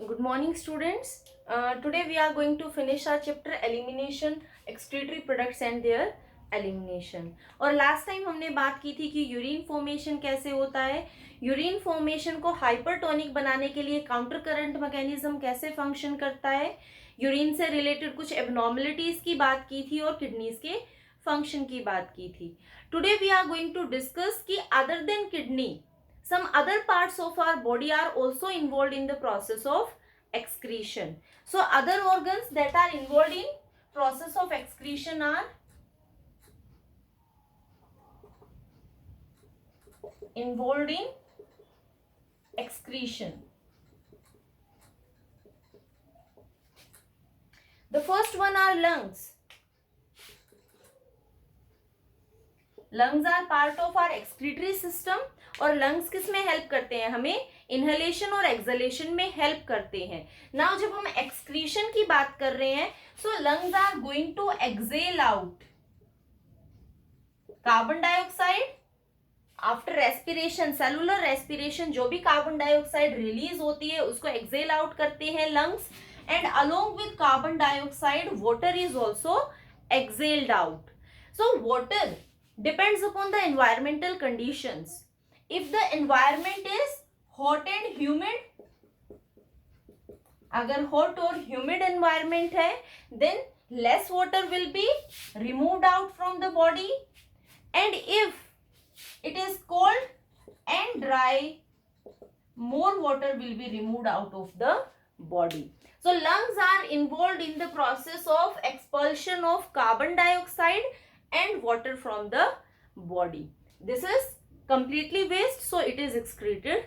Good morning, students. Today we are going to finish our chapter elimination, excretory products and their elimination. और last time हमने बात की थी कि urine formation कैसे होता है, यूरिन फॉर्मेशन को हाइपरटोनिक बनाने के लिए काउंटर करंट मैकेनिज्म कैसे फंक्शन करता है, यूरिन से रिलेटेड कुछ एबनॉर्मलिटीज की बात की थी और किडनीज के फंक्शन की बात की थी. Today we are going to discuss कि other than kidney some other parts of our body are also involved in the process of excretion. So other organs that are involved in process of excretion are involved in excretion. The first one are lungs. Lungs are part of our excretory system. और lungs किस में help करते हैं? हमें inhalation और exhalation में help करते हैं. नाउ जब हम एक्सक्रीशन की बात कर रहे हैं, so lungs are going to exhale out carbon dioxide after respiration. Cellular respiration जो भी कार्बन डाइऑक्साइड रिलीज होती है उसको एक्सेल आउट करते हैं lungs. And along with carbon dioxide water is also excelled out. So water depends upon the environmental conditions. If the environment is hot and humid, अगर hot और humid environment है, then less water will be removed out from the body. And if it is cold and dry, more water will be removed out of the body. So lungs are involved in the process of expulsion of carbon dioxide and water from the body. This is completely waste, so it is excreted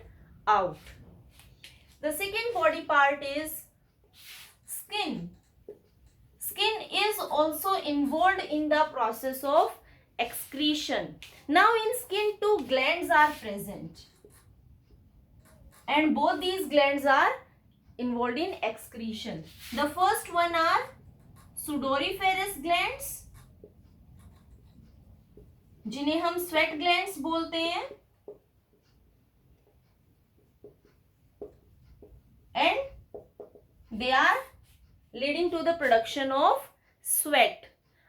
out. The second body part is skin. Skin is also involved in the process of excretion. Now in skin two glands are present and both these glands are involved in excretion. The first one are sudoriferous glands जिन्हें हम sweat glands बोलते हैं. And they are leading to the production of sweat.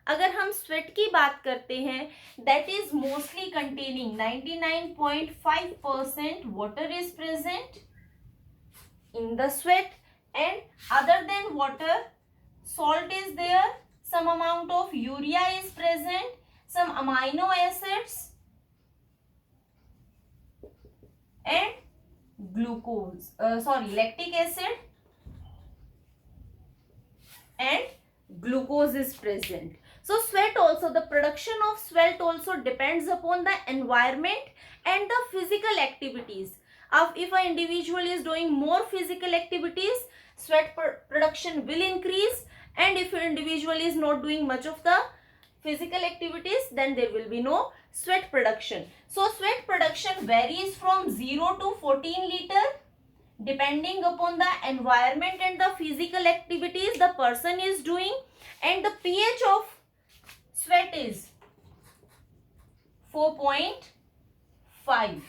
अगर हम sweat की बात करते हैं, that is mostly containing 99.5% water is present in the sweat. And other than water salt is there, some amount of urea is present, some amino acids and lactic acid and glucose is present. So sweat also, the production of sweat also depends upon the environment and the physical activities. If an individual is doing more physical activities, sweat production will increase, and if an individual is not doing much of the physical activities, then there will be no sweat production. So sweat production varies from 0 to 14 liter depending upon the environment and the physical activities the person is doing. And the pH of sweat is 4.5.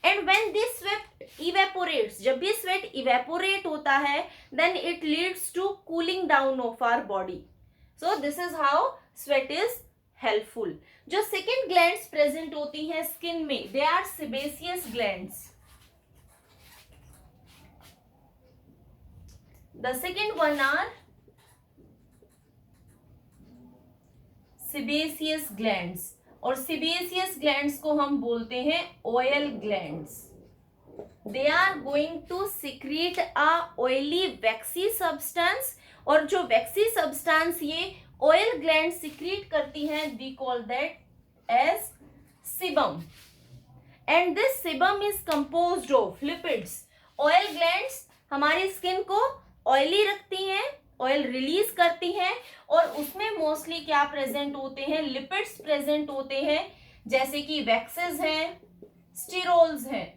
And when this sweat evaporates, जब भी sweat evaporate होता है, then it leads to cooling down of our body. So this is how sweat is helpful. जो second glands present होती हैं skin में, they are sebaceous glands. The second one are sebaceous glands. और sebaceous glands को हम बोलते हैं oil glands. They are going to secrete a oily waxy substance. और जो waxy substance ये oil glands secrete करती हैं, we call that as sebum. And this sebum is composed of lipids. Oil glands हमारी skin को oily रखती हैं, oil release करती हैं, और उसमें mostly क्या present होते हैं? Lipids present होते हैं, जैसे कि waxes हैं, sterols हैं.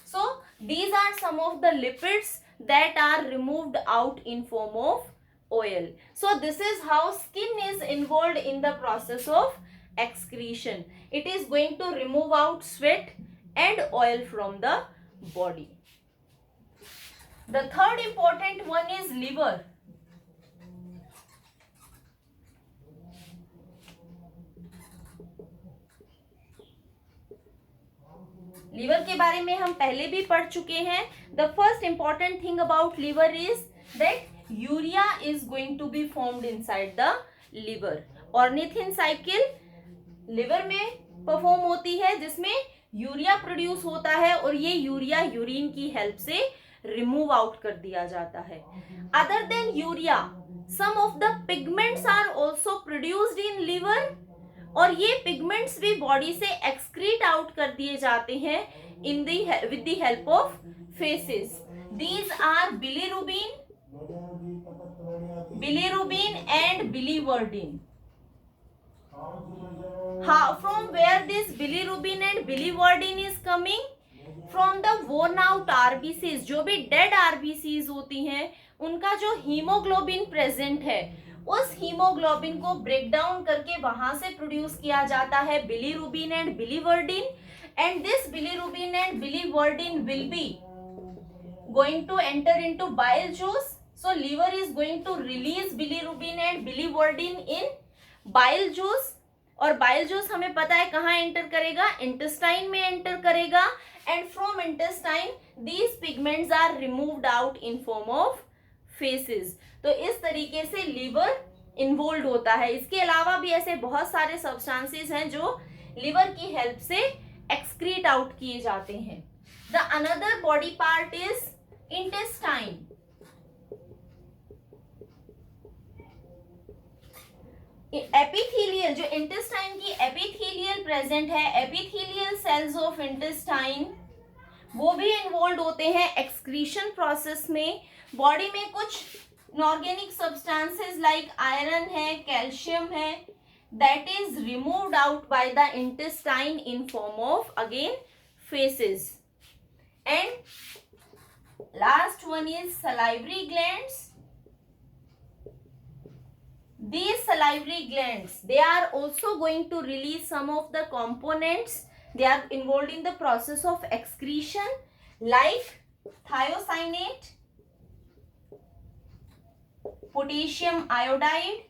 So these are some of the lipids that are removed out in form of oil. So this is how skin is involved in the process of excretion. It is going to remove out sweat and oil from the body. The third important one is liver. Liver के बारे में हम पहले भी पढ़ चुके हैं. The first important thing about liver is that urea is going to be formed inside the liver. Ornithine cycle liver में परफॉर्म होती है जिसमें यूरिया प्रोड्यूस होता है और ये यूरिया यूरिन की हेल्प से रिमूव आउट कर दिया जाता है. Other than urea some of the pigments are also produced in liver और ये पिगमेंट्स भी बॉडी से एक्सक्रीट आउट कर दिए जाते हैं in the with the help of faeces. These are bilirubin and biliverdin. From where this bilirubin and biliverdin is coming? From the worn out RBCs. जो भी डेड RBCs होती हैं उनका जो हीमोग्लोबिन प्रेजेंट है उस हीमोग्लोबिन को ब्रेक डाउन करके वहां से प्रोड्यूस किया जाता है bilirubin and biliverdin. And this bilirubin and biliverdin will be going to enter into bile juice. So liver is going to release bilirubin and biliverdin in bile juice और bile juice हमें पता है कहाँ enter करेगा, intestine में enter करेगा. And from intestine these pigments are removed out in form of feces. तो इस तरीके से लीवर इन्वॉल्व होता है. इसके अलावा भी ऐसे बहुत सारे सब्सटेंसेस हैं जो लिवर की हेल्प से एक्सक्रीट आउट किए जाते हैं. The another body part is intestine. Epithelial जो इंटेस्टाइन की एपिथेलियल प्रेजेंट है, एपिथेलियल सेल्स ऑफ इंटेस्टाइन वो भी इन्वॉल्व होते हैं एक्सक्रीशन प्रोसेस में. बॉडी में कुछ इनऑर्गेनिक सब्सटेंसेस लाइक आयरन है, कैल्शियम है, that is removed out by the intestine in form of again faces. And last one is salivary glands. These salivary glands, they are also going to release some of the components. They are involved in the process of excretion like thiocyanate, potassium iodide,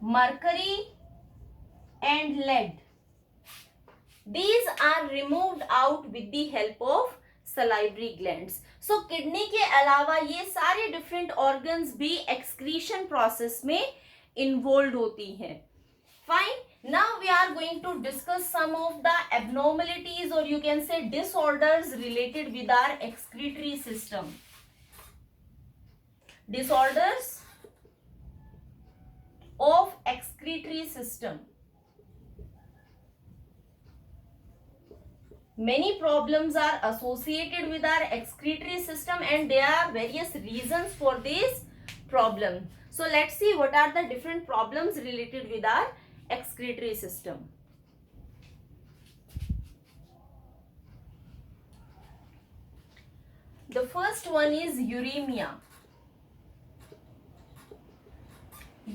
mercury and lead. These are removed out with the help of salivary glands. So kidney के अलावा ये सारे different organs भी excretion process में involve होती हैं. Fine. Now we are going to discuss some of the abnormalities और you can say disorders related with our excretory system. Disorders of excretory system. Many problems are associated with our excretory system and there are various reasons for this problem. So let's see what are the different problems related with our excretory system. The first one is uremia.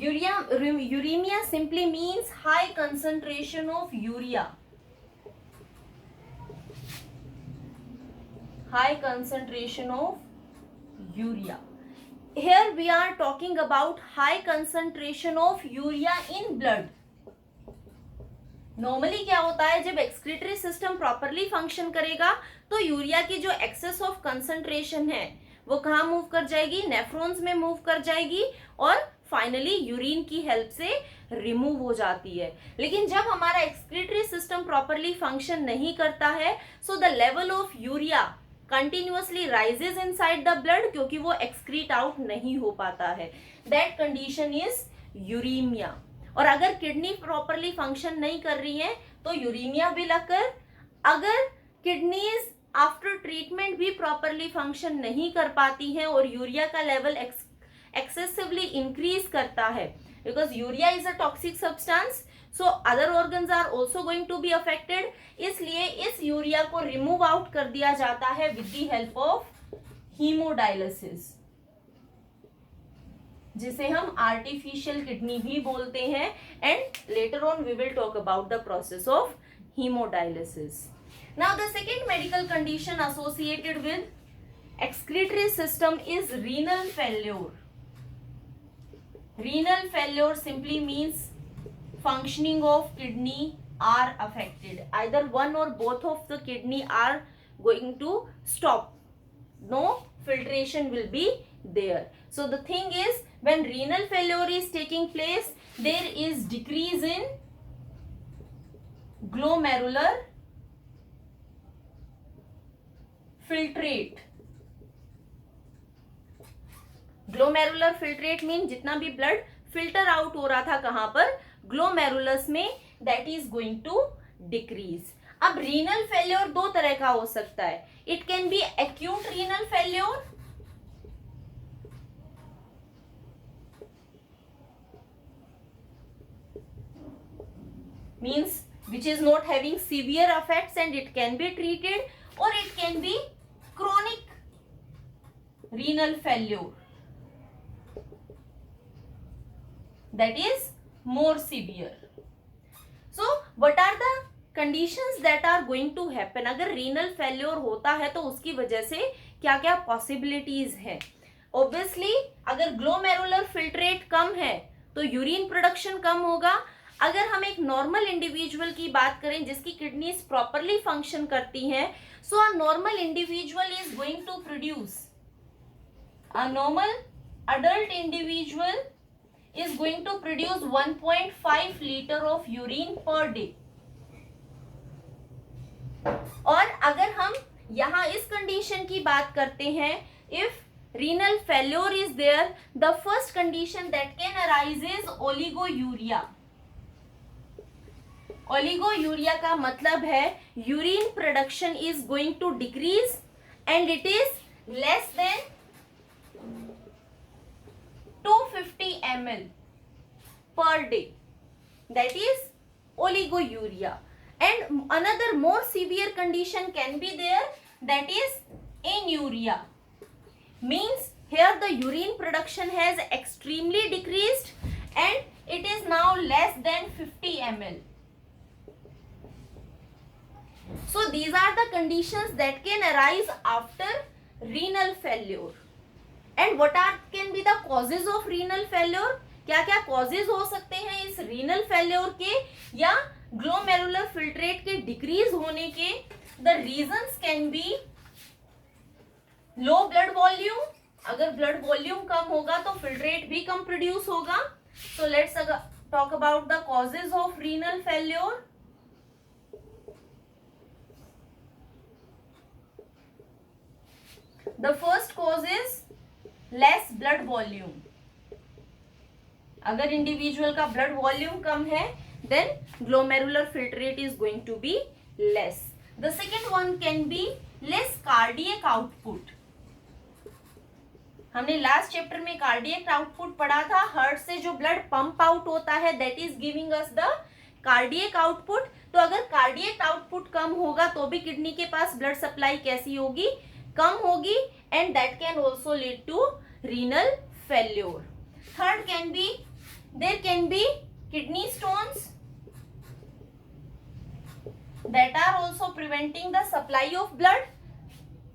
Uremia simply means high concentration of urea. High concentration of urea. Here we are talking about high concentration of urea in blood. Normally क्या होता है, जब excretory system properly function करेगा तो urea की जो access of concentration है वो कहाँ मूव कर जाएगी, नेफ्रॉन्स में मूव कर जाएगी और फाइनली यूरिन की हेल्प से रिमूव हो जाती है. लेकिन जब हमारा एक्सक्रीटरी सिस्टम प्रॉपरली फंक्शन नहीं करता है so the level of urea continuously rises inside the blood क्योंकि वो एक्सक्रीट आउट नहीं हो पाता है. That condition is uraemia. और अगर किडनी प्रॉपरली फंक्शन नहीं कर रही है तो यूरीमिया भी लगकर, अगर किडनीज आफ्टर ट्रीटमेंट भी प्रॉपरली फंक्शन नहीं कर पाती हैं और यूरिया का लेवल एक्सेसिवली इंक्रीज करता है, because urea is a toxic substance so other organs are also going to be affected. इसलिए इस यूरिया को रिमूव आउट कर दिया जाता है with the help of haemodialysis, जिसे हम आर्टिफिशियल किडनी भी बोलते हैं. And later on we will talk about the process of haemodialysis. Now the second medical condition associated with excretory system is renal failure. Renal failure simply means functioning of kidney are affected. Either one or both of the kidney are going to stop. No filtration will be there. So the thing is, when renal failure is taking place, there is decrease in glomerular filtrate. Glomerular filtrate mean जितना भी blood filter out हो रहा था कहां पर, glomerulus में, that is going to decrease. अब renal failure दो तरह का हो सकता है. It can be acute renal failure, means which is not having severe effects and it can be treated, or it can be chronic renal failure, that is more severe. So what are the conditions that are going to happen? अगर renal failure होता है तो उसकी वजह से क्या क्या possibilities है. Obviously अगर glomerular filtrate कम है तो यूरिन प्रोडक्शन कम होगा. अगर हम एक नॉर्मल इंडिविजुअल की बात करें जिसकी किडनीज प्रॉपरली फंक्शन करती हैं, so a normal individual is going to produce, a normal adult individual is going to produce 1.5 liter of urine per day. और अगर हम यहाँ इस कंडीशन की बात करते हैं, if renal failure is there, the first condition that can arise is oligouria. Oligouria का मतलब है urine production is going to decrease and it is less than 250 ml per day, that is oligouria. And another more severe condition can be there, that is anuria, means here the urine production has extremely decreased and it is now less than 50 ml. So these are the conditions that can arise after renal failure. And what can be the causes of renal failure? क्या क्या causes हो सकते हैं इस renal failure के या glomerular filtrate के decrease होने के? The reasons can be low blood volume. अगर blood volume कम होगा तो filtrate भी कम produce होगा. So let's talk about the causes of renal failure. The first cause is less blood volume. अगर इंडिविजुअल का ब्लड वॉल्यूम कम है then glomerular filtrate is going to be less. The second one can be less cardiac output. हमने last chapter में cardiac output पढ़ा था. Heart से जो blood pump out होता है that is giving us the cardiac output. तो अगर कार्डियक आउटपुट कम होगा तो भी किडनी के पास ब्लड सप्लाई कैसी होगी? कम होगी, and that can also lead to renal failure. Third can be, there can be kidney stones that are also preventing the supply of blood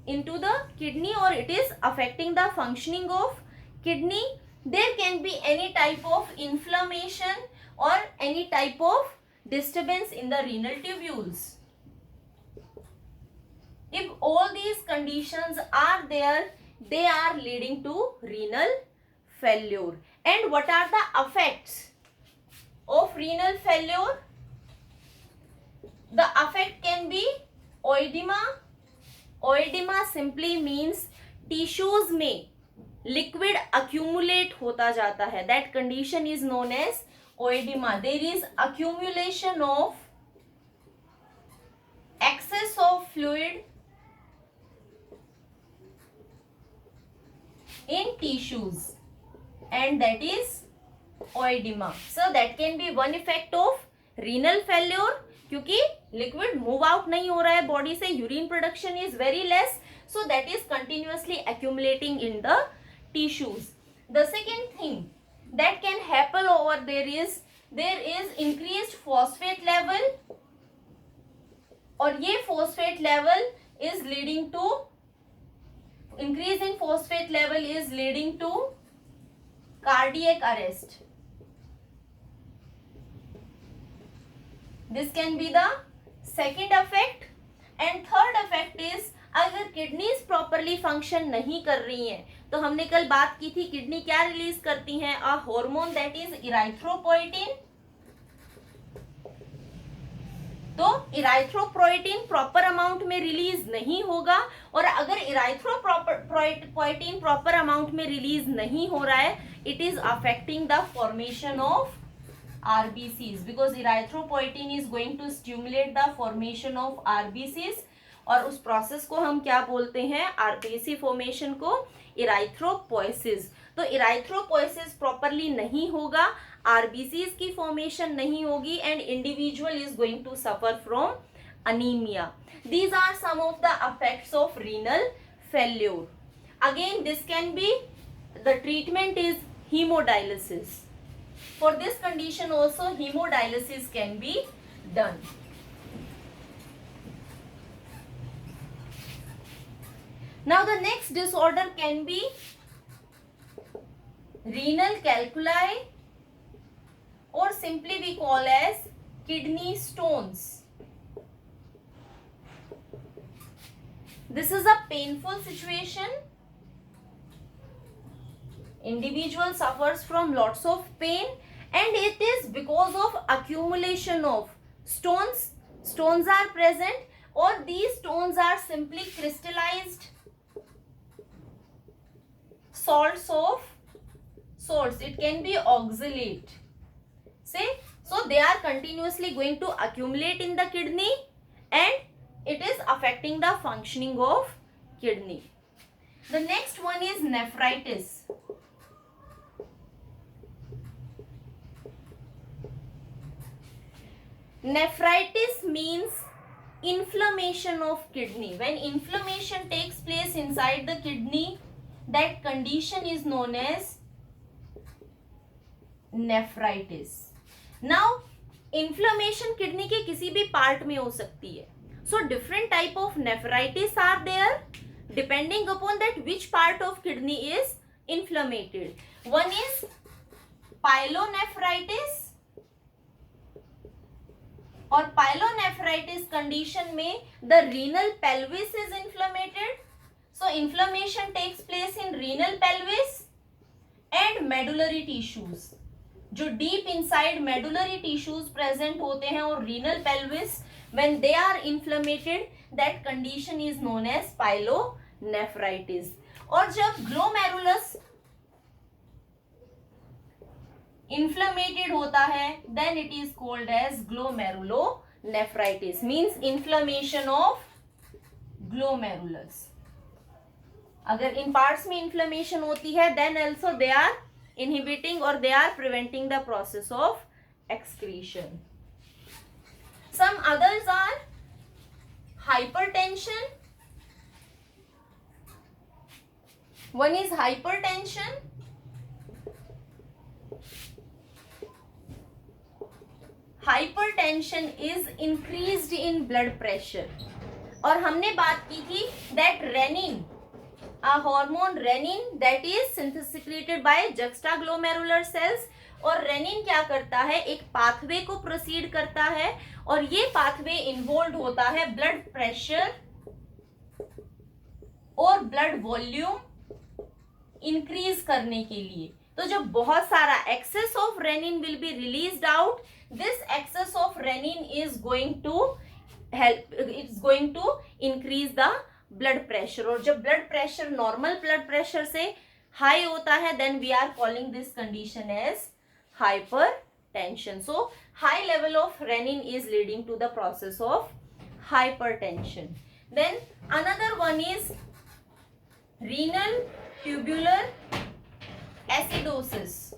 into the kidney, or it is affecting the functioning of kidney. There can be any type of inflammation or any type of disturbance in the renal tubules. If all these conditions are there, they are leading to renal failure. And what are the effects of renal failure? The effect can be oedema. Oedema simply means tissues में liquid accumulate होता जाता है. That condition is known as oedema. There is accumulation of excess of fluid in tissues, and that is oedema. So that can be one effect of renal failure, क्योंकि liquid move out नहीं हो रहा है body से, urine production is very less, so that is continuously accumulating in the tissues. The second thing that can happen over there is increased phosphate level और ये phosphate level is leading to increase in phosphate level is leading to cardiac arrest. This can be the second effect. And third effect is अगर kidneys properly function नहीं कर रही हैं, तो हमने कल बात की थी किडनी क्या रिलीज करती हैं, अ हार्मोन दैट इज इराइथ्रोपोएटिन. तो इराइथ्रोपोएटिन प्रॉपर अमाउंट में रिलीज नहीं होगा, और अगर इराइथ्रोपोएटिन प्रॉपर अमाउंट में रिलीज नहीं हो रहा है, it is affecting the formation of RBCs because erythropoietin is going to stimulate the formation of RBCs, और उस प्रोसेस को हम क्या बोलते हैं, RBC फॉर्मेशन को इराइथ्रोपोएसिस. तो इराइथ्रोपोएसिस प्रॉपरली नहीं होगा, RBCs की फॉर्मेशन नहीं होगी, and individual is going to suffer from anaemia. These are some of the effects of renal failure. Again, this can be, the treatment is hemodialysis. For this condition also hemodialysis can be done. Now the next disorder can be renal calculi, or simply we call as kidney stones. This is a painful situation. Individual suffers from lots of pain, and it is because of accumulation of stones. Stones are present, or these stones are simply crystallized salts of salts. It can be oxalate. Say, so they are continuously going to accumulate in the kidney, and it is affecting the functioning of kidney. The next one is nephritis. Nephritis means inflammation of kidney. When inflammation takes place inside the kidney, that condition is known as nephritis. Now, inflammation kidney के किसी भी part में हो सकती है. So different type of nephritis are there depending upon that which part of kidney is inflamed. One is pyelonephritis, और pyelonephritis condition में the renal pelvis is inflamed. So inflammation takes place in renal pelvis and medullary tissues. जो deep inside medullary tissues present होते हैं और renal pelvis, when they are inflamed, that condition is known as pyelonephritis. और जब glomerulus inflamed होता है, then it is called as glomerulonephritis, means inflammation of glomerulus. अगर इन parts में inflammation होती है, then also they are inhibiting or they are preventing the process of excretion. Some others are hypertension. One is hypertension. Hypertension is increased in blood pressure. और हमने बात की थी that renin, a hormone renin that is secreted by juxtaglomerular cells, और rennin क्या करता है, एक पाथवे को प्रोसीड करता है, और ये पाथवे इन्वॉल्व होता है ब्लड प्रेशर और ब्लड वॉल्यूम इंक्रीज करने के लिए. तो जब बहुत सारा excess of renin will be released out, this excess of renin is going to help, it's going to increase the blood pressure. और जब blood pressure normal blood pressure से high होता है, then we are calling this condition as hypertension. So high level of renin is leading to the process of hypertension. Then another one is renal tubular acidosis.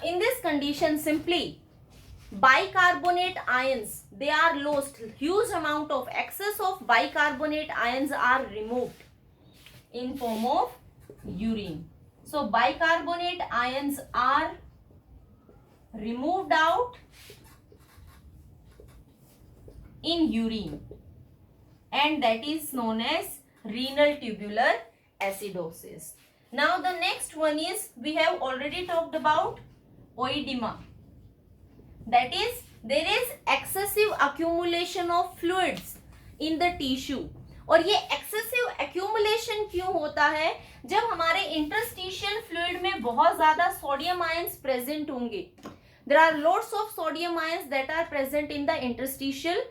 In this condition, simply bicarbonate ions, they are lost. Huge amount of excess of bicarbonate ions are removed in form of urine. So bicarbonate ions are removed out in urine, and that is known as renal tubular acidosis. Now the next one is, we have already talked about oedema. That is, there is excessive accumulation of fluids in the tissue. और ये excessive accumulation क्यों होता है? जब हमारे interstitial fluid में बहुत ज्यादा सोडियम आयंस प्रेजेंट होंगे. There are lots of sodium ions that are present in the interstitial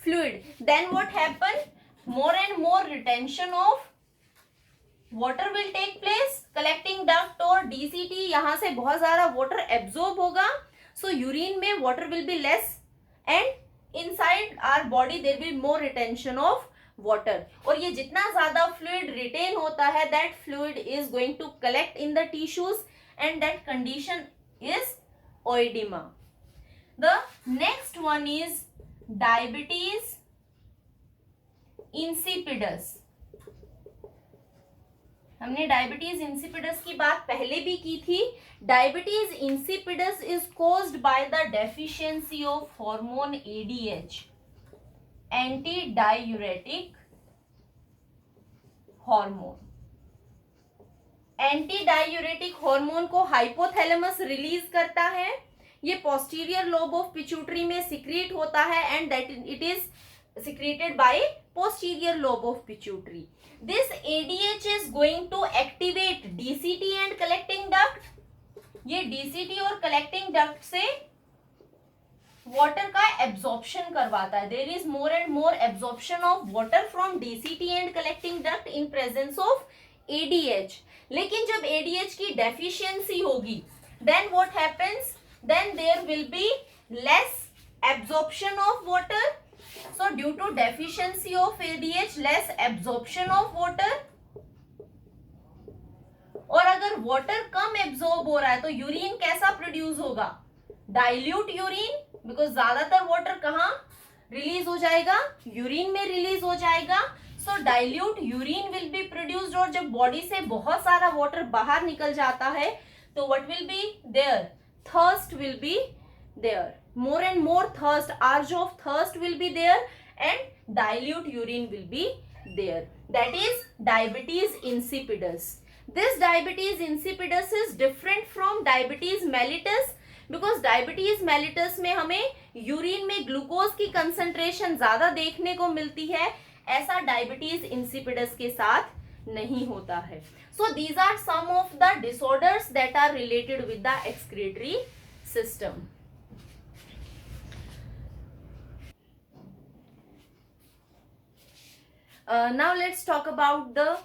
fluid. Then what happen? More and more retention of water will take place. Collecting duct और DCT, यहाँ से बहुत ज़्यादा water absorb होगा. So urine में water will be less, and inside our body there will be more retention of water. और ये जितना ज़्यादा fluid retain होता है, that fluid is going to collect in the tissues, and that condition is oedema. The next one is diabetes insipidus. हमने diabetes insipidus की बात पहले भी की थी. Diabetes insipidus is caused by the deficiency of hormone ADH, anti diuretic hormone. Anti diuretic hormone को hypothalamus release करता है. ये पोस्टीरियर लोब ऑफ पिट्यूटरी में सिक्रीट होता है, and that it is secreted by posterior lobe of pituitary. This ADH is going to activate DCT and collecting duct. ये DCT और collecting duct से water का absorption करवाता है. There is more and more absorption of water from DCT and collecting duct in presence of ADH. लेकिन जब ADH की deficiency होगी, then what happens? Then there will be less absorption of water. So due to deficiency of ADH, less absorption of water. और अगर water कम absorb हो रहा है तो यूरिन कैसा प्रोड्यूस होगा? डाइल्यूट यूरिन, बिकॉज ज्यादातर वाटर कहाँ रिलीज हो जाएगा? यूरिन में रिलीज हो जाएगा. So dilute urine will be produced, और जब बॉडी से बहुत सारा वाटर बाहर निकल जाता है तो what will be there? Thirst will be there. More and more thirst, urge of thirst will be there, and dilute urine will be there. That is diabetes insipidus. This diabetes insipidus is different from diabetes mellitus, because diabetes mellitus में हमें urine में glucose की concentration ज्यादा देखने को मिलती है. ऐसा डायबिटीज इंसिपिडस के साथ नहीं होता है. So these are some of the disorders that are related with the excretory system. Now let's talk about the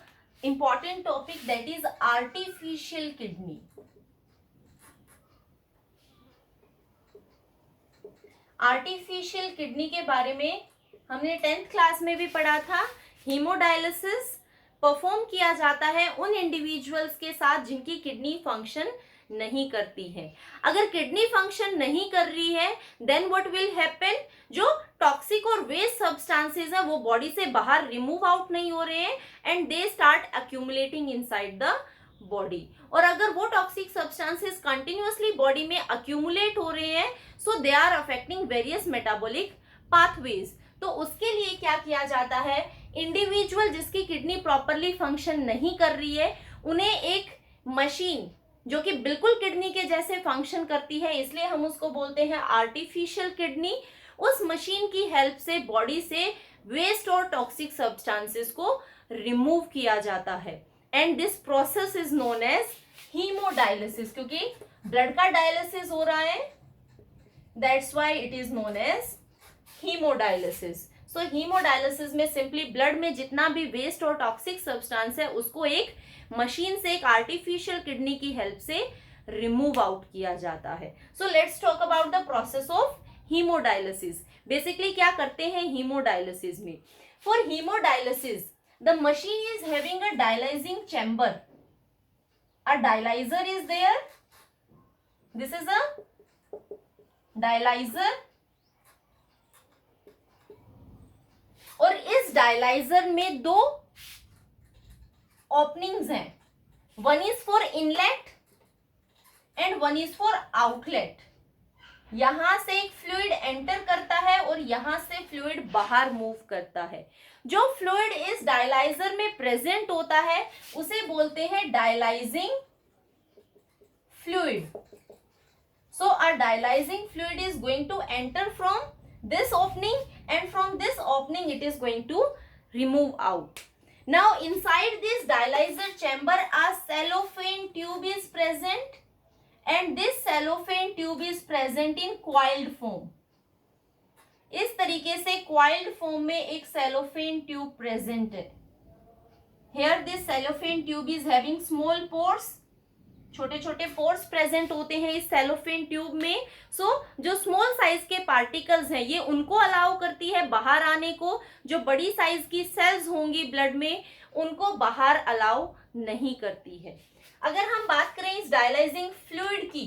important topic, that is artificial kidney. Artificial kidney के बारे में हमने 10th क्लास में भी पढ़ा था. हीमोडायलिसिस परफॉर्म किया जाता है उन इंडिविजुअल्स के साथ जिनकी किडनी फंक्शन नहीं करती है. अगर किडनी फंक्शन नहीं कर रही है, देन व्हाट विल हैपन? जो टॉक्सिक और वेस्ट सब्सटेंसेस है वो बॉडी से बाहर रिमूव आउट नहीं हो रहे हैं, and they start accumulating inside the body. और अगर वो टॉक्सिक सब्सटेंसेस कंटिन्यूअसली बॉडी में अक्यूमुलेट हो रहे हैं, so they are affecting various metabolic pathways. तो उसके लिए क्या किया जाता है? इंडिविजुअल जिसकी किडनी प्रॉपरली फंक्शन नहीं कर रही है, उन्हें एक मशीन जो कि बिल्कुल किडनी के जैसे फंक्शन करती है, इसलिए हम उसको बोलते हैं आर्टिफिशियल किडनी. उस मशीन की हेल्प से बॉडी से वेस्ट और टॉक्सिक सब्सटेंसेस को रिमूव किया जाता है, and this process is known as haemodialysis. क्योंकि ब्लड का डायलिसिस हो रहा है, that's why it is known as haemodialysis. So haemodialysis में सिंपली ब्लड में जितना भी वेस्ट और टॉक्सिक सब्सटेंस है उसको एक मशीन से, एक आर्टिफिशियल किडनी की हेल्प से रिमूव आउट किया जाता है. So let's talk about the process of haemodialysis. Basically क्या करते हैं हीमोडायलिसिस में? For haemodialysis the machine is having a dialysing chamber. A dialyser is there. This is a dialyser, और इस डायलाइजर में दो ओपनिंग्स हैं. One is for inlet and one is for outlet. यहां से एक फ्लूइड एंटर करता है और यहां से फ्लूइड बाहर मूव करता है। जो फ्लूइड इस डायलाइजर में प्रेजेंट होता है उसे बोलते हैं dialysing fluid. So a dialyzing fluid is going to enter from this opening, and from this opening it is going to remove out. Now inside this dialyzer chamber a cellophane tube is present, and this cellophane tube is present in coiled form. इस तरीके से coiled form में एक cellophane tube present है। Here this cellophane tube is having small pores, छोटे छोटे pores present होते हैं इस सेलोफेन ट्यूब में। जो स्मॉल साइज के पार्टिकल्स हैं ये उनको अलाउ करती है बाहर आने को, जो बड़ी साइज की सेल्स होंगी ब्लड में उनको बाहर अलाउ नहीं करती है। अगर हम बात करें इस डायलाइजिंग फ्लूइड की,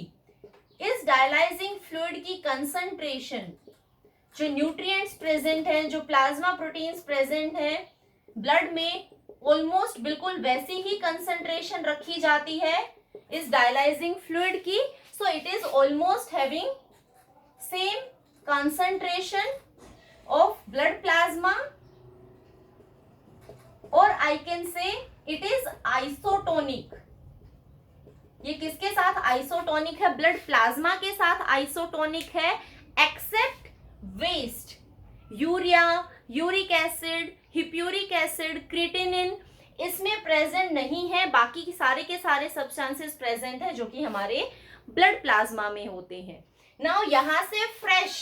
इस डायलाइजिंग फ्लूइड की कंसंट्रेशन, जो न्यूट्रिएंट्स प्रेजेंट हैं, जो प्लाज्मा प्रोटीन्स प्रेजेंट हैं ब्लड में, ऑलमोस्ट बिल्कुल वैसी ही कंसंट्रेशन रखी जाती है इस डायलाइजिंग फ्लूइड की। So it is almost having same concentration of blood plasma, और I can say it is isotonic. ये किसके साथ आइसोटोनिक है? ब्लड प्लाज्मा के साथ आइसोटोनिक है, except waste, urea, uric acid, hippuric acid, creatinine इसमें प्रेजेंट नहीं है। बाकी की सारे के सारे सब्सटेंसेस प्रेजेंट है जो कि हमारे ब्लड प्लाज्मा में होते हैं। नाउ यहां से fresh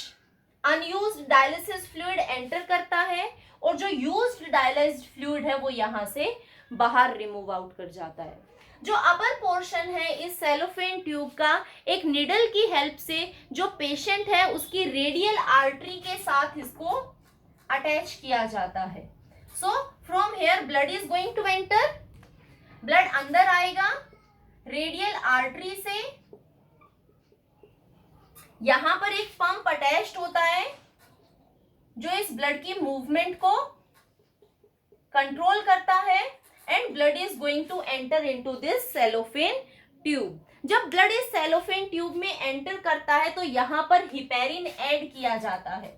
unused dialysis fluid enter करता है और जो यूज्ड डायलाइज्ड फ्लूइड है वो यहां से बाहर रिमूव आउट कर जाता है। जो अपर पोर्शन है इस सेलोफेन ट्यूब का, एक निडल की हेल्प से जो पेशेंट है उसकी रेडियल आर्टरी के साथ इसको अटैच किया जाता है। So from here blood is going to enter, blood अंदर आएगा रेडियल आर्टरी से, यहां पर एक पंप अटैच्ड होता है जो इस ब्लड की मूवमेंट को कंट्रोल करता है, and blood is going to enter into this cellophane tube. जब ब्लड इस सेलोफेन ट्यूब में एंटर करता है तो यहां पर हिपेरिन ऐड किया जाता है।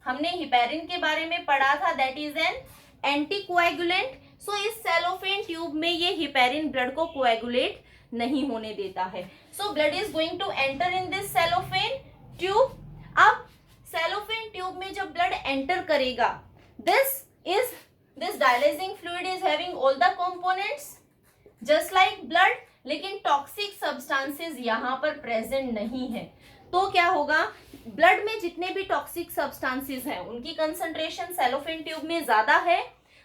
हमने हिपेरिन के बारे में पढ़ा था, दैट इज एन एंटीकोएगुलेंट। सो इस सेलोफेन ट्यूब में ये हिपेरिन ब्लड को कोएगुलेट नहीं होने देता है। So blood is going to enter in this cellophane tube. अब सेलोफेन ट्यूब में जब ब्लड एंटर करेगा, this dialyzing fluid is having all the components just like blood, लेकिन टॉक्सिक सब्सटेंसेस यहाँ पर प्रेजेंट नहीं है। तो क्या होगा, ब्लड में जितने भी टॉक्सिक सब्सटेंसेस हैं उनकी कंसंट्रेशन सेलोफेन ट्यूब में ज्यादा है,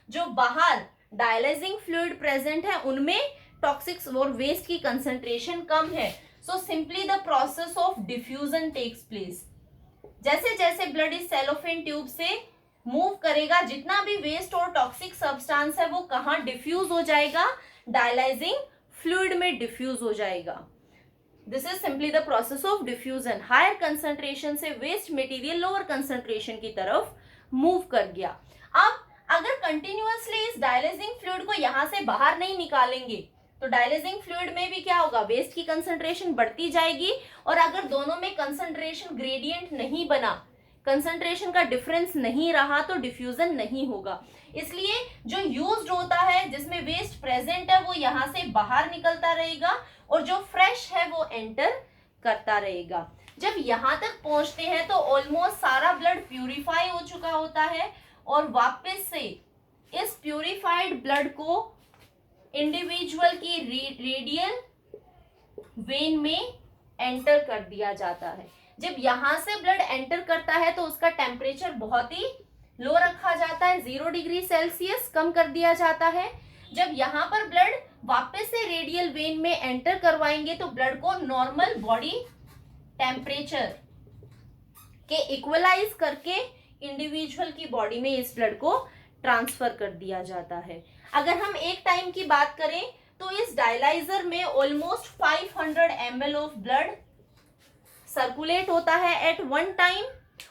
जो बाहर डायलाइजिंग फ्लूइड प्रेजेंट है उनमें टॉक्सिक्स और वेस्ट की कंसंट्रेशन कम है। So simply the process of diffusion takes place. जैसे जैसे ब्लड इस सेलोफेन ट्यूब से मूव करेगा, जितना भी वेस्ट और टॉक्सिक सब्सटेंस है वो कहाँ डिफ्यूज हो जाएगा, डायलाइजिंग फ्लूइड में डिफ्यूज हो जाएगा। This is simply the process of diffusion. Higher concentration से वेस्ट मटेरियल लोअर कंसंट्रेशन की तरफ मूव कर गया। अब अगर कंटिन्यूअसली इस डायलाइजिंग फ्लूइड को यहां से बाहर नहीं निकालेंगे तो डायलाइजिंग फ्लूइड में भी क्या होगा, वेस्ट की कंसंट्रेशन बढ़ती जाएगी, और अगर दोनों में कंसंट्रेशन ग्रेडियंट नहीं बना, कंसंट्रेशन का डिफरेंस नहीं रहा तो डिफ्यूजन नहीं होगा। इसलिए जो यूज्ड होता है जिसमें वेस्ट प्रेजेंट है वो यहाँ से बाहर निकलता रहेगा, और जो फ्रेश है वो एंटर करता रहेगा। जब यहाँ तक पहुंचते हैं तो ऑलमोस्ट सारा ब्लड प्यूरिफाई हो चुका होता है, और वापस से इस प्यूरिफाइड ब्लड को इंडिविजुअल की रेडियल वेन में एंटर कर दिया जाता है। जब यहाँ से ब्लड एंटर करता है तो उसका टेम्परेचर बहुत ही लो रखा जाता है, 0 डिग्री सेल्सियस कम कर दिया जाता है। जब यहाँ पर ब्लड वापस से रेडियल वेन में एंटर करवाएंगे तो ब्लड को नॉर्मल बॉडी टेम्परेचर के इक्वलाइज करके इंडिविजुअल की बॉडी में इस ब्लड को ट्रांसफर कर दिया जाता है। अगर हम एक टाइम की बात करें तो इस डायलाइजर में almost 500 ml of blood circulate होता है एट वन टाइम।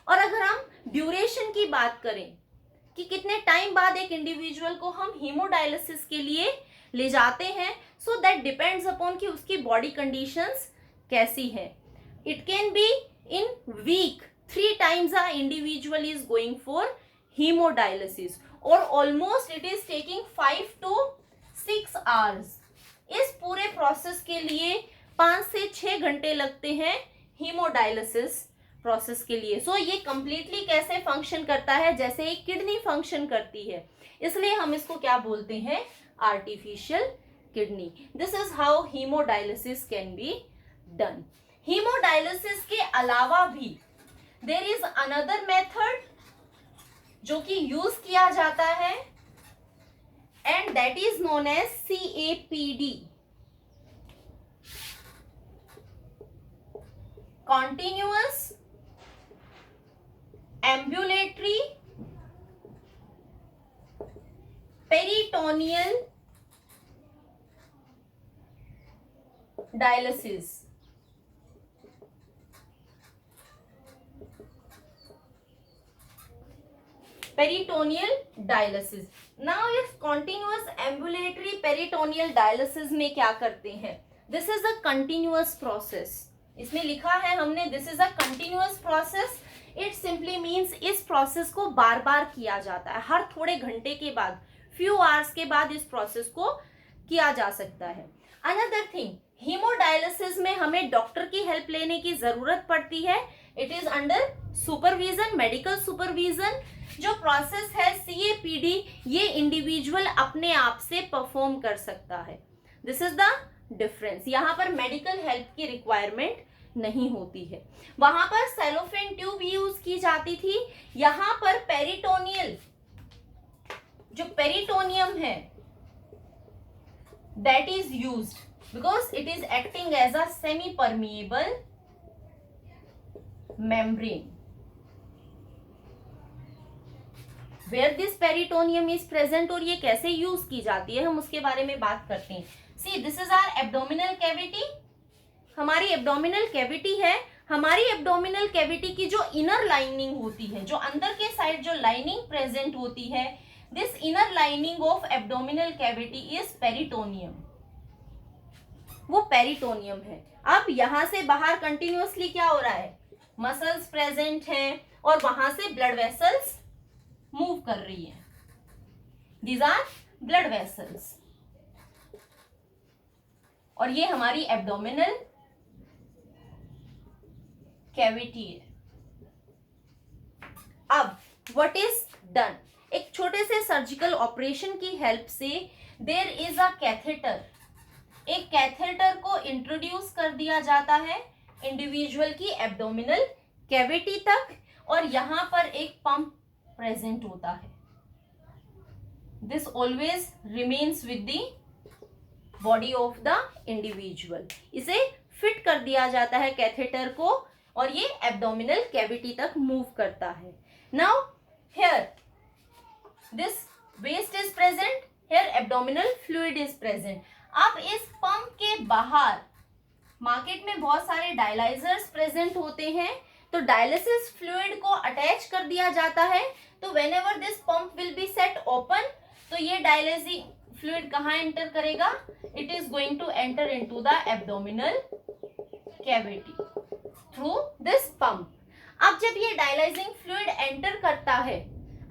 और अगर हम ड्यूरेशन की बात करें कि कितने टाइम बाद एक इंडिविजुअल को हम हीमोडायलिसिस के लिए ले जाते हैं, सो दैट डिपेंड्स अपॉन कि उसकी बॉडी कंडीशंस कैसी है। It can B in week 3 times a individual is going for hemodialysis or almost it is taking 5 to 6 hours. इस पूरे प्रोसेस के लिए 5 से 6 घंटे लगते हैं हीमोडायलिसिस प्रोसेस के लिए. सो ये कंप्लीटली कैसे फंक्शन करता है, जैसे एक किडनी फंक्शन करती है, इसलिए हम इसको क्या बोलते हैं, artificial kidney. This is how haemodialysis can be done. Haemodialysis के अलावा भी देयर इज अनदर मेथड जो कि यूज किया जाता है and that is known as CAPD, continuous ambulatory peritoneal dialysis. Peritoneal dialysis. Now इस कॉन्टिन्यूअस एम्बुलेटरी पेरिटोनियल डायलिसिस में क्या करते हैं, this is a continuous process. इसमें लिखा है हमने this is a continuous process. It simply means इस प्रोसेस को बार बार किया जाता है, हर थोड़े घंटे के बाद, फ्यू आवर्स के बाद इस प्रोसेस को किया जा सकता है. अनदर थिंग, हीमोडायलिसिस में हमें डॉक्टर की हेल्प लेने की जरूरत पड़ती है. It is under supervision, medical supervision. जो प्रोसेस है CAPD, ये इंडिविजुअल अपने आप से परफॉर्म कर सकता है. This is the difference. यहाँ पर मेडिकल हेल्प की रिक्वायरमेंट नहीं होती है. वहां पर सेलोफेन ट्यूब यूज की जाती थी, यहाँ पर पेरिटोनियल, जो पेरिटोनियम है that is used because it is acting as a semi permeable membrane. Where this peritoneum is present और ये कैसे यूज की जाती है, हम उसके बारे में बात करते हैं. See, this is our abdominal cavity. हमारी एब्डोमिनल कैविटी है. हमारी एब्डोमिनल कैविटी की जो इनर लाइनिंग होती है, जो अंदर के साइड जो लाइनिंग प्रेजेंट होती है, this inner lining of abdominal cavity is peritoneum. वो पेरिटोनियम है. अब यहां से बाहर कंटिन्यूअसली क्या हो रहा है, मसल्स प्रेजेंट हैं और वहां से ब्लड वेसल्स मूव कर रही है. These are blood vessels. और ये हमारी एब्डोमिनल कैविटी है. अब व्हाट इज डन, एक छोटे से सर्जिकल ऑपरेशन की हेल्प से देयर इज अ कैथेटर. एक कैथेटर को इंट्रोड्यूस कर दिया जाता है इंडिविजुअल की एब्डोमिनल कैविटी तक और यहां पर एक पंप प्रेजेंट होता है. This always remains with the body of the individual. इसे फिट कर दिया जाता है कैथेटर को और ये एब्डोमिनल कैविटी तक मूव करता है. Now here this waste is present, here abdominal fluid is present. अब इस पंप के बाहर मार्केट में बहुत सारे डायलाइजर्स प्रेजेंट होते हैं, तो डायलिसिस फ्लूइड को अटैच कर दिया जाता है. तो whenever this pump will be set open, तो ये डायलिसिस फ्लूइड कहाँ एंटर करेगा, it is going to enter into the abdominal cavity through this pump. अब जब ये डायलाइजिंग फ्लूइड एंटर करता है,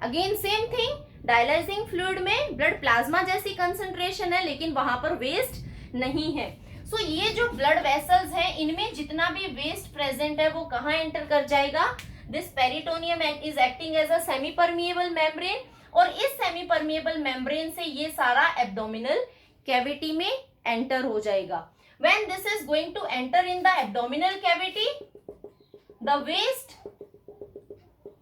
again same thing, dialyzing fluid में ब्लड प्लाज्मा जैसी कंसंट्रेशन है लेकिन वहां पर वेस्ट नहीं है. सो ये जो ब्लड वेसल्स हैं, इनमें जितना भी वेस्ट प्रेजेंट है वो कहाँ एंटर कर जाएगा, this peritoneum is acting as a semi permeable membrane और इस सेमी परमिएबल मेम्ब्रेन से ये सारा एब्डोमिनल कैविटी में एंटर हो जाएगा. When this is going to enter in the abdominal cavity, the waste,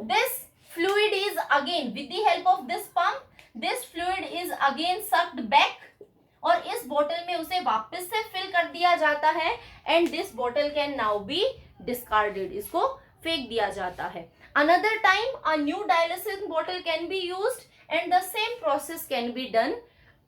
this fluid is again with the help of this pump, this fluid is again sucked back और इस बोतल में उसे वापस से फिल कर दिया जाता है and this bottle can now be discarded. इसको फेंक दिया जाता है. Another time a new dialysis bottle can be used and the same process can be done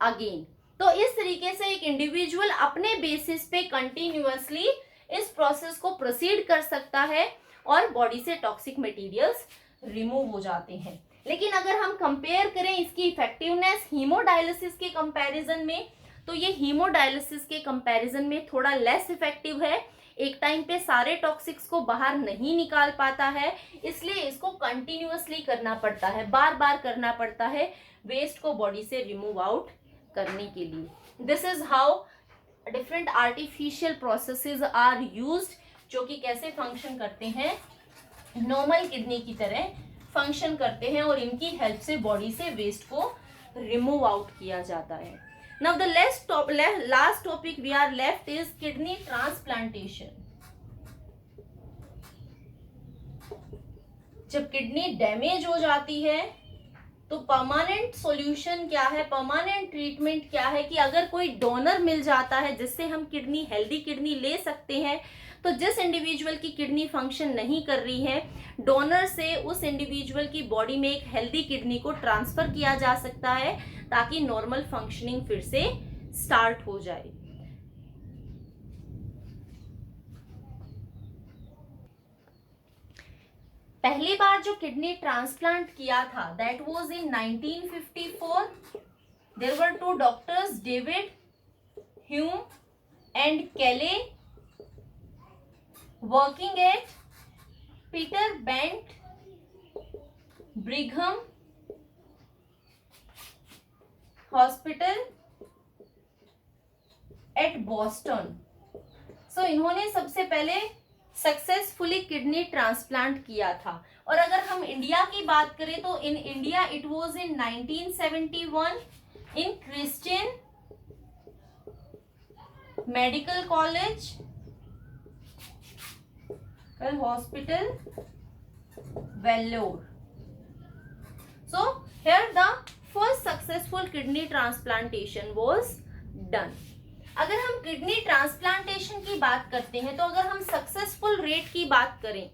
again. तो इस तरीके से एक इंडिविजुअल अपने बेसिस पे कंटिन्यूअसली इस प्रोसेस को प्रोसीड कर सकता है और बॉडी से टॉक्सिक मटेरियल्स रिमूव हो जाते हैं. लेकिन अगर हम कंपेयर करें इसकी इफेक्टिवनेस हीमोडायलिसिस के कंपैरिजन में, तो ये हीमोडायलिसिस के कंपैरिजन में थोड़ा लेस इफेक्टिव है. एक टाइम पे सारे टॉक्सिक्स को बाहर नहीं निकाल पाता है, इसलिए इसको कंटिन्यूअसली करना पड़ता है, बार बार करना पड़ता है वेस्ट को बॉडी से रिमूव आउट करने के लिए। This is how different artificial processes are used, जो कि कैसे फंक्शन करते हैं, नॉर्मल किडनी की तरह फंक्शन करते हैं और इनकी हेल्प से बॉडी से वेस्ट को रिमूव आउट किया जाता है। Now the last topic we are left is kidney transplantation. जब किडनी डैमेज हो जाती है तो परमानेंट सॉल्यूशन क्या है, परमानेंट ट्रीटमेंट क्या है कि अगर कोई डोनर मिल जाता है जिससे हम किडनी, हेल्दी किडनी ले सकते हैं, तो जिस इंडिविजुअल की किडनी फंक्शन नहीं कर रही है, डोनर से उस इंडिविजुअल की बॉडी में एक हेल्दी किडनी को ट्रांसफर किया जा सकता है ताकि नॉर्मल फंक्शनिंग फिर से स्टार्ट हो जाए। पहली बार जो किडनी ट्रांसप्लांट किया था that was in 1954। There were two doctors, David Hume and Kelly, working at Peter Bent Brigham Hospital at Boston। So इन्होंने सबसे पहले सक्सेसफुली किडनी ट्रांसप्लांट किया था। और अगर हम इंडिया की बात करें तो in India it was in 1971 in Christian medical college hospital Vellore। So here the first successful kidney transplantation was done। अगर हम किडनी ट्रांसप्लांटेशन की बात करते हैं तो अगर हम सक्सेसफुल रेट की बात करें,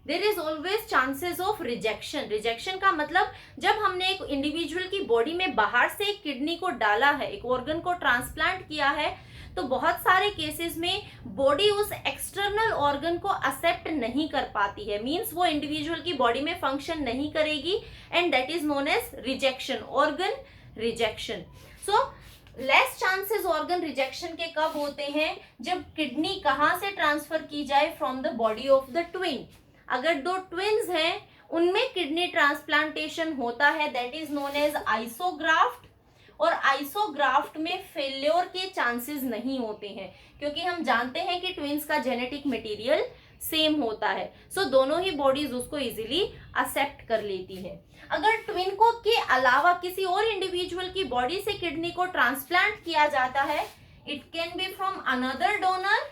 there is always chances of rejection. Rejection का मतलब जब हमने एक इंडिविजुअल की बॉडी में बाहर से एक किडनी को डाला है, एक ऑर्गन को ट्रांसप्लांट किया है, तो बहुत सारे केसेस में बॉडी उस एक्सटर्नल ऑर्गन को एक्सेप्ट नहीं कर पाती है, मींस वो इंडिविजुअल की बॉडी में फंक्शन नहीं करेगी and that is known as rejection, organ rejection. So less chances organ rejection के कब होते हैं, जब किडनी कहां से ट्रांसफर की जाए, from the body of the twin. अगर दो ट्विन्स हैं उनमें किडनी ट्रांसप्लांटेशन होता है that is known as isograft. और आइसोग्राफ्ट में फेल्योर के चांसेस नहीं होते हैं क्योंकि हम जानते हैं कि ट्विन्स का जेनेटिक मटेरियल सेम होता है, सो दोनों ही बॉडीज उसको इजीली एक्सेप्ट कर लेती है। अगर ट्विन को के अलावा किसी और इंडिविजुअल की बॉडी से किडनी को ट्रांसप्लांट किया जाता है, it can be from another donor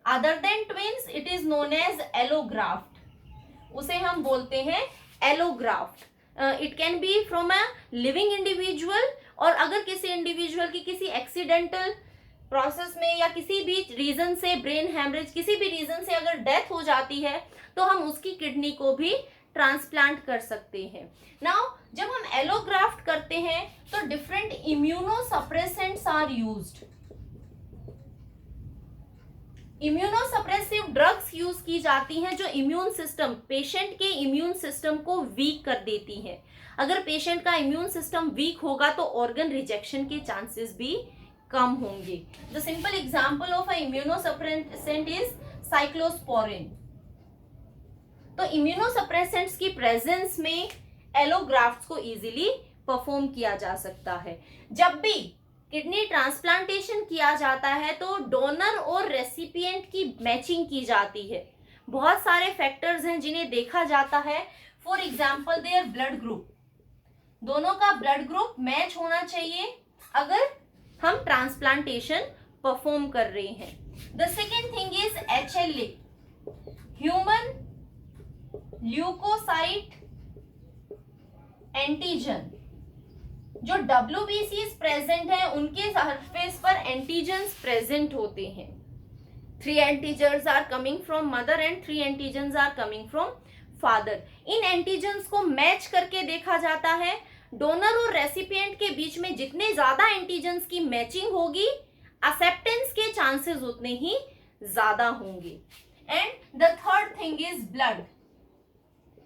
other than twins, it is known as allograft. उसे हम बोलते हैं allograft. It can be from a living individual, और अगर किसी इंडिविजुअल की किसी एक्सीडेंटल प्रोसेस में या किसी भी रीजन से, ब्रेन हैमरेज, किसी भी रीजन से अगर डेथ हो जाती है तो हम उसकी किडनी को भी ट्रांसप्लांट कर सकते हैं। नाउ जब हम एलोग्राफ्ट करते हैं तो different immunosuppressants are used. Immunosuppressive drugs use की जाती हैं जो इम्यून सिस्टम, पेशेंट के इम्यून सिस्टम को वीक कर देती हैं। अगर पेशेंट का इम्यून सिस्टम वीक होगा तो ऑर्गन रिजेक्शन के चांसेस भी कम होंगे। The simple example of a immunosuppressant is cyclosporin. तो इम्यूनोसप्रेसेंट्स की प्रेजेंस में एलोग्राफ्ट्स को इजीली परफॉर्म किया जा सकता है। जब भी किडनी ट्रांसप्लांटेशन किया जाता है तो डोनर और रेसिपिएंट की मैचिंग की जाती है। बहुत सारे फैक्टर्स हैं जिन्हें देखा जाता है। For example their blood group, दोनों का ब्लड ग्रुप मैच होना चाहिए अगर हम ट्रांसप्लांटेशन परफॉर्म कर रहे हैं। The second thing is HLA, human leukocyte antigen. जो WBCs प्रेजेंट है उनके सरफेस पर एंटीजन्स प्रेजेंट होते हैं। 3 antigens are coming from mother and 3 antigens are coming from father. इन एंटीजन्स को मैच करके देखा जाता है। डोनर और रेसिपिएंट के बीच में जितने ज्यादा एंटीजन्स की मैचिंग होगी, एक्सेप्टेंस के चांसेस उतने ही ज्यादा होंगे। And the third thing is blood.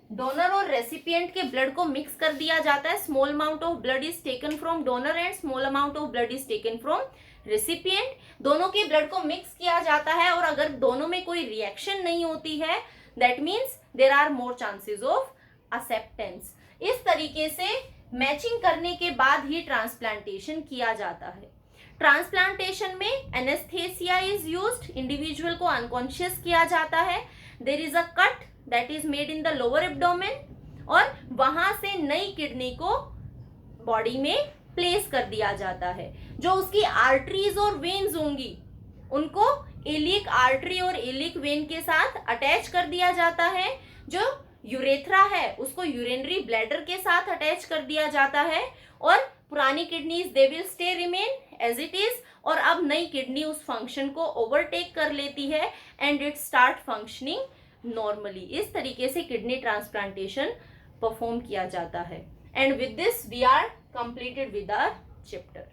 Donor और रेसिपिएंट के ब्लड को मिक्स कर दिया जाता है। Small amount of blood is taken from donor and small amount of blood is taken from recipient, दोनों के ब्लड को मिक्स किया जाता है और अगर दोनों में कोई रिएक्शन नहीं होती है that means there are more chances of acceptance. इस तरीके से मैचिंग करने के बाद ही ट्रांसप्लांटेशन किया जाता है। ट्रांसप्लांटेशन में एनेस्थेसिया इज यूज्ड, इंडिविजुअल को अनकॉन्शियस किया जाता है। There is a cut that is made in the lower abdomen और वहां से नई किडनी को बॉडी में प्लेस कर दिया जाता है। जो उसकी आर्टरीज और वेन्स होंगी उनको इलिक आर्टरी और इलिक वेन के साथ अटैच कर दिया जाता है। जो यूरेथ्रा है उसको यूरिनरी ब्लैडर के साथ अटैच कर दिया जाता है और पुरानी kidneys they will stay remain as it is और अब नई किडनी उस फंक्शन को ओवरटेक कर लेती है and it start functioning normally. इस तरीके से किडनी ट्रांसप्लांटेशन परफॉर्म किया जाता है। And with this we are completed with our chapter.